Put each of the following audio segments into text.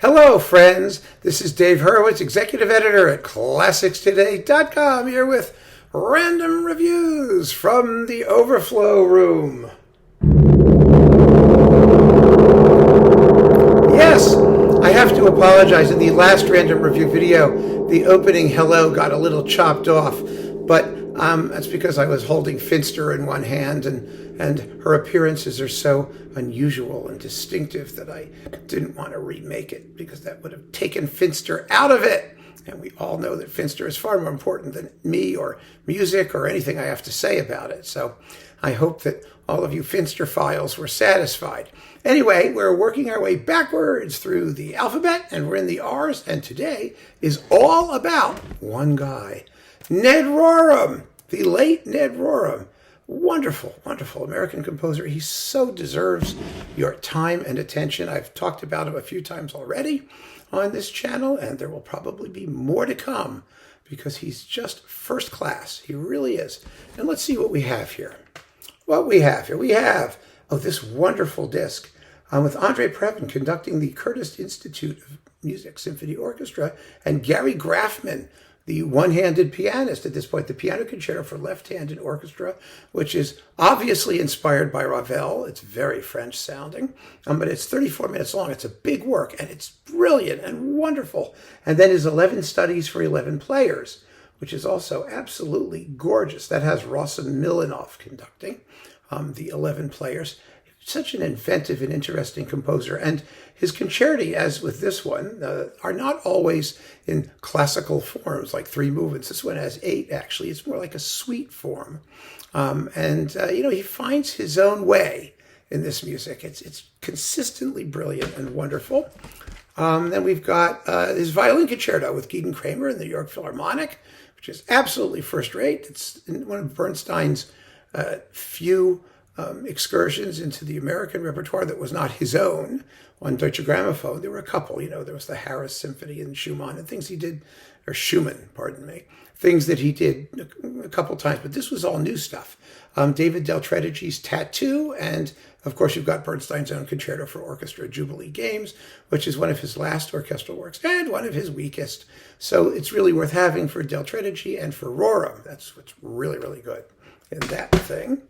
Hello, friends. This is Dave Hurwitz, executive editor at ClassicsToday.com, here with random reviews from the Overflow room. Yes, I have to apologize. In the last random review video, the opening hello got a little chopped off, but that's because I was holding Finster in one hand, and her appearances are so unusual and distinctive that I didn't want to remake it, because that would have taken Finster out of it. And we all know that Finster is far more important than me or music or anything I have to say about it. So I hope that all of you Finster files were satisfied. Anyway, we're working our way backwards through the alphabet, and we're in the R's, and today is all about one guy, Ned Rorem, the late Ned Rorem. Wonderful, wonderful American composer. He so deserves your time and attention. I've talked about him a few times already on this channel, and there will probably be more to come because he's just first class. He really is. And let's see what we have here. We have this wonderful disc with Andre Previn conducting the Curtis Institute of Music Symphony Orchestra, and Gary Grafman, the one-handed pianist at this point, the Piano Concerto for Left-Handed Orchestra, which is obviously inspired by Ravel. It's very French sounding, but it's 34 minutes long. It's a big work, and it's brilliant and wonderful. And then his 11 Studies for 11 Players, which is also absolutely gorgeous. That has Rossen Milanov conducting the 11 players. Such an inventive and interesting composer. And his concerti, as with this one, are not always in classical forms, like 3 movements. This one has 8, actually. It's more like a suite form. He finds his own way in this music. It's consistently brilliant and wonderful. Then we've got his violin concerto with Gideon Kramer in the New York Philharmonic, which is absolutely first-rate. It's one of Bernstein's few excursions into the American repertoire that was not his own on Deutsche Grammophon. There were a couple, there was the Harris Symphony and Schumann and things he did, or Schumann, pardon me, things that he did a couple times, but this was all new stuff. David Del Tredigi's Tattoo, and of course you've got Bernstein's own Concerto for Orchestra, Jubilee Games, which is one of his last orchestral works and one of his weakest. So it's really worth having for Del Tredigi and for Rorem. That's what's really, really good in that thing.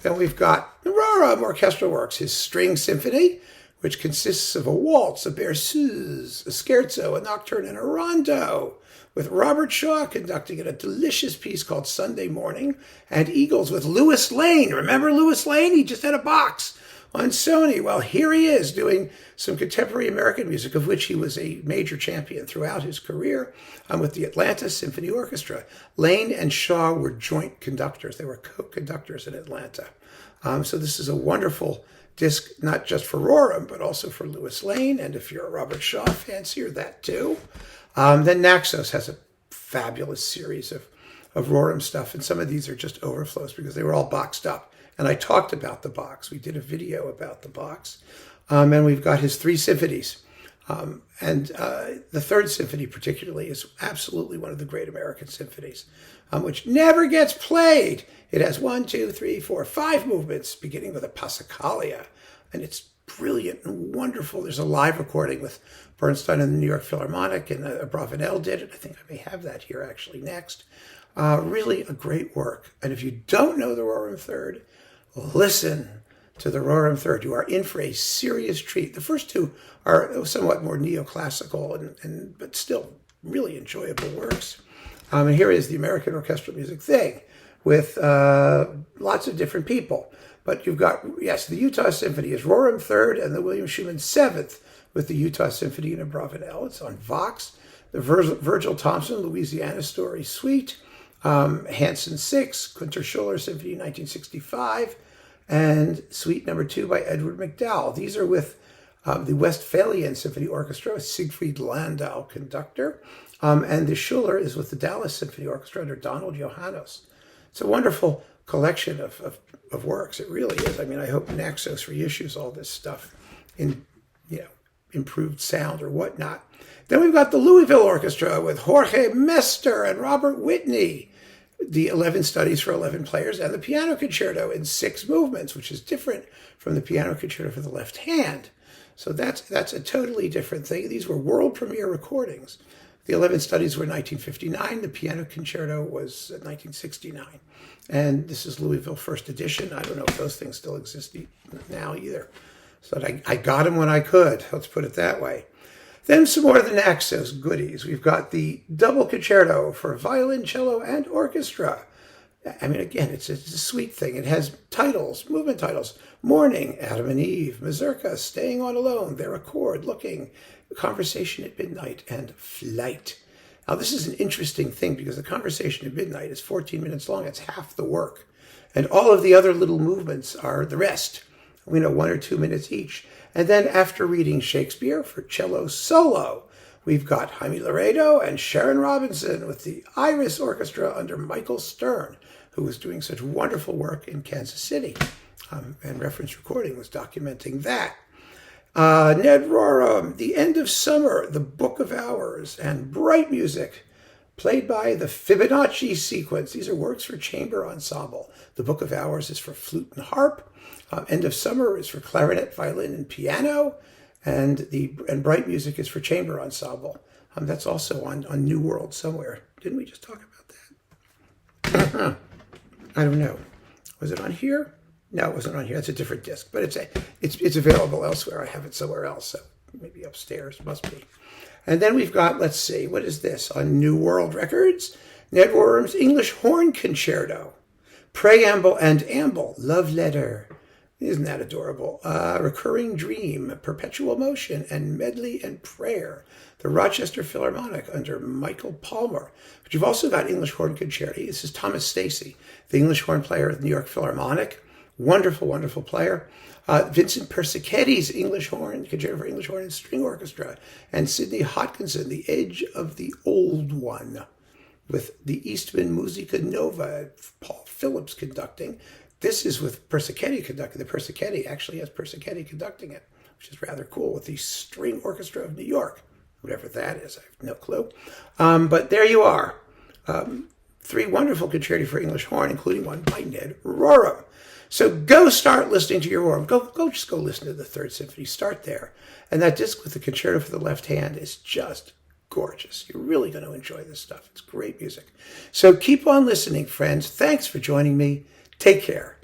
Then we've got the Rorem orchestral works, his String Symphony, which consists of a waltz, a berceuse, a scherzo, a nocturne, and a rondo, with Robert Shaw conducting it, a delicious piece called Sunday Morning, and Eagles with Louis Lane. Remember Louis Lane? He just had a box on Sony. Well, here he is doing some contemporary American music, of which he was a major champion throughout his career, with the Atlanta Symphony Orchestra. Lane and Shaw were joint conductors. They were co-conductors in Atlanta. So this is a wonderful disc, not just for Rorem, but also for Louis Lane, and if you're a Robert Shaw fancier, that too. Then Naxos has a fabulous series of Rorem stuff, and some of these are just overflows because they were all boxed up. And I talked about the box. We did a video about the box. And we've got his 3 symphonies. The 3rd symphony particularly is absolutely one of the great American symphonies, which never gets played. It has 1, 2, 3, 4, 5 movements, beginning with a Passacaglia. And it's brilliant and wonderful. There's a live recording with Bernstein and the New York Philharmonic, and Bravanel did it. I think I may have that here actually next. Really a great work. And if you don't know the Rorem Third, listen to the Rorem Third. You are in for a serious treat. The first 2 are somewhat more neoclassical, but still really enjoyable works. And here is the American orchestral music thing with lots of different people. But you've got, yes, the Utah Symphony is Rorem Third and the William Schumann 7th with the Utah Symphony and Bravanel. It's on Vox. The Virgil Thompson Louisiana Story Suite, Hanson 6, Kunter Schuller Symphony 1965, and Suite Number 2 by Edward McDowell. These are with the Westphalian Symphony Orchestra, Siegfried Landau conductor, and the Schuller is with the Dallas Symphony Orchestra under Donald Johannes. It's a wonderful collection of works. It really is. I mean, I hope Naxos reissues all this stuff in, improved sound or whatnot. Then we've got the Louisville Orchestra with Jorge Mester and Robert Whitney, the 11 Studies for 11 Players, and the Piano Concerto in 6 movements, which is different from the Piano Concerto for the left hand. So that's a totally different thing. These were world premiere recordings. The 11 studies were 1959. The piano concerto was 1969. And this is Louisville first edition. I don't know if those things still exist now either. So I got them when I could. Let's put it that way. Then some more of the Naxos goodies. We've got the double concerto for violin, cello, and orchestra. I mean, again, it's a sweet thing. It has titles, movement titles. Morning, Adam and Eve, Mazurka, Staying on Alone, Their Accord, Looking, Conversation at Midnight, and Flight. Now, this is an interesting thing because the Conversation at Midnight is 14 minutes long. It's half the work. And all of the other little movements are the rest. 1 or 2 minutes each. And then after reading Shakespeare for cello solo, we've got Jaime Laredo and Sharon Robinson with the Iris Orchestra under Michael Stern, who was doing such wonderful work in Kansas City. And Reference Recording was documenting that. Ned Rorem, The End of Summer, The Book of Hours, and Bright Music, played by the Fibonacci Sequence. These are works for chamber ensemble. The Book of Hours is for flute and harp. End of Summer is for clarinet, violin, and piano. And Bright Music is for chamber ensemble. That's also on New World somewhere. Didn't we just talk about that? I don't know. Was it on here? No, it wasn't on here. It's a different disc, but it's available elsewhere. I have it somewhere else, so maybe upstairs. Must be. And then we've got, let's see, what is this? On New World Records, Ned Rorem's English Horn Concerto, Preamble and Amble, Love Letter. Isn't that adorable? Recurring Dream, Perpetual Motion, and Medley and Prayer. The Rochester Philharmonic under Michael Palmer. But you've also got English Horn Concerti. This is Thomas Stacy, the English horn player of the New York Philharmonic. Wonderful, wonderful player. Vincent Persichetti's English Horn, Concerto for English Horn and String Orchestra. And Sidney Hodkinson, The Edge of the Old One, with the Eastman Musica Nova, Paul Phillips conducting. This is with Persichetti conducting. The Persichetti actually has Persichetti conducting it, which is rather cool, with the String Orchestra of New York. Whatever that is, I have no clue. But there you are. 3 wonderful concerti for English horn, including one by Ned Rorem. So go start listening to your Rorem. Just go listen to the Third Symphony. Start there. And that disc with the concerto for the left hand is just gorgeous. You're really going to enjoy this stuff. It's great music. So keep on listening, friends. Thanks for joining me. Take care.